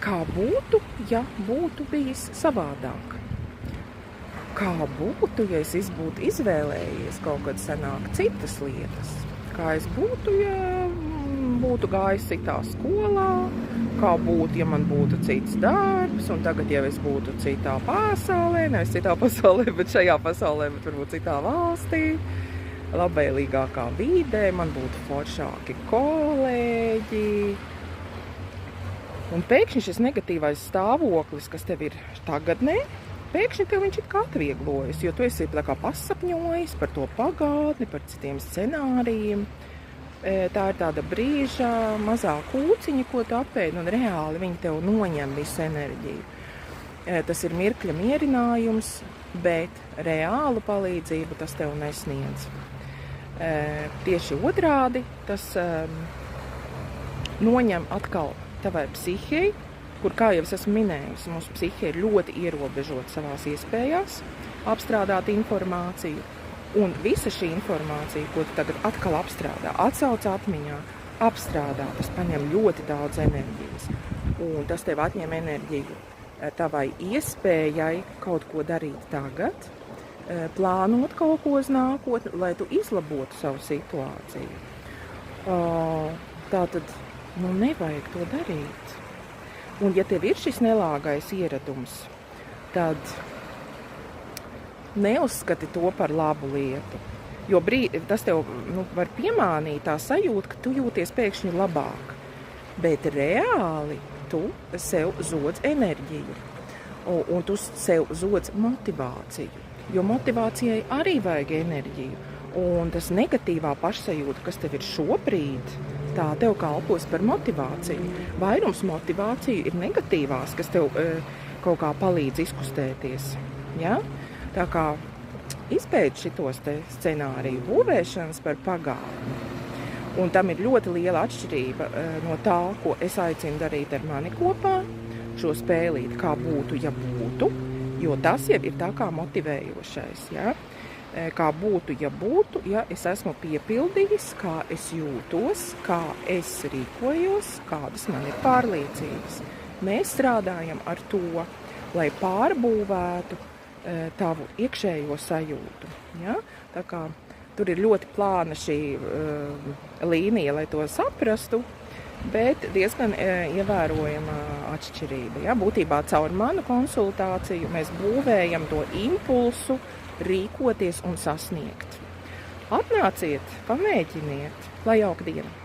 Kā būtu, ja būtu bijis savādāk? Kā būtu, ja es būtu izvēlējies kaut kad senāk citas lietas? Kā es būtu, ja būtu gājis citā skolā? Kā būtu, ja man būtu cits darbs, un tagad, ja es būtu citā pasaulē, nevis citā pasaulē, bet šajā pasaulē, bet varbūt citā valstī, labvēlīgākā vidē, man būtu foršāki kolēģi. Un pēkšņi šis negatīvais stāvoklis, kas tev ir tagadnē, pēkšņi tev viņš ir kā atvieglojas, jo tu esi tā kā pasapņojis par to pagātni, par citiem scenārijiem. Tā ir tāda brīža mazā kūciņa, ko tu apēdi, un reāli viņi tev noņem visu enerģiju. Tas ir mirkļa mierinājums, bet reālu palīdzību tas tev nesniedz. Tieši otrādi, tas noņem atkal tavai psihei, kur, kā jau es esmu minējusi, mūsu psihe ir ļoti ierobežota savās iespējās apstrādāt informāciju. Un visa šī informācija, ko tu tagad atkal apstrādā, atsauc atmiņā, apstrādā, tas paņem ļoti daudz enerģijas. Un tas tev atņem enerģiju tavai iespējai kaut ko darīt tagad, plānot kaut ko uz nākotni, lai tu izlabotu savu situāciju. Tātad, nevajag to darīt. Un ja tev ir šis nelāgais ieradums, tad neuzskati to par labu lietu, jo tas tev var piemānīt tā sajūta, ka tu jūties pēkšņi labāk, bet reāli tu sev zodz enerģiju, un tu sev zodz motivāciju, jo motivācijai arī vajag enerģiju, un tas negatīvā pašsajūta, kas tev ir šobrīd, tā tev kalpos par motivāciju. Vairums motivāciju ir negatīvās, kas tev kaut kā palīdz izkustēties, ja? Tā kā izpēti šitos te scenāriju būvēšanas par pagātni. Un tam ir ļoti liela atšķirība no tā, ko es aicinu darīt ar mani kopā, šo spēlīt, kā būtu, ja būtu, jo tas jau ir tā kā motivējošais, ja? Kā būtu, ja es esmu piepildījis, kā es jūtos, kā es rīkojos, kādas man ir pārliecības. Mēs strādājam ar to, lai pārbūvētu tavu iekšējo sajūtu. Ja? Tā kā tur ir ļoti plāna šī līnija, lai to saprastu, bet diezgan ievērojama atšķirība. Ja? Būtībā caur manu konsultāciju mēs būvējam to impulsu rīkoties un sasniegt. Atnāciet, pamēģiniet, lai jauka diena!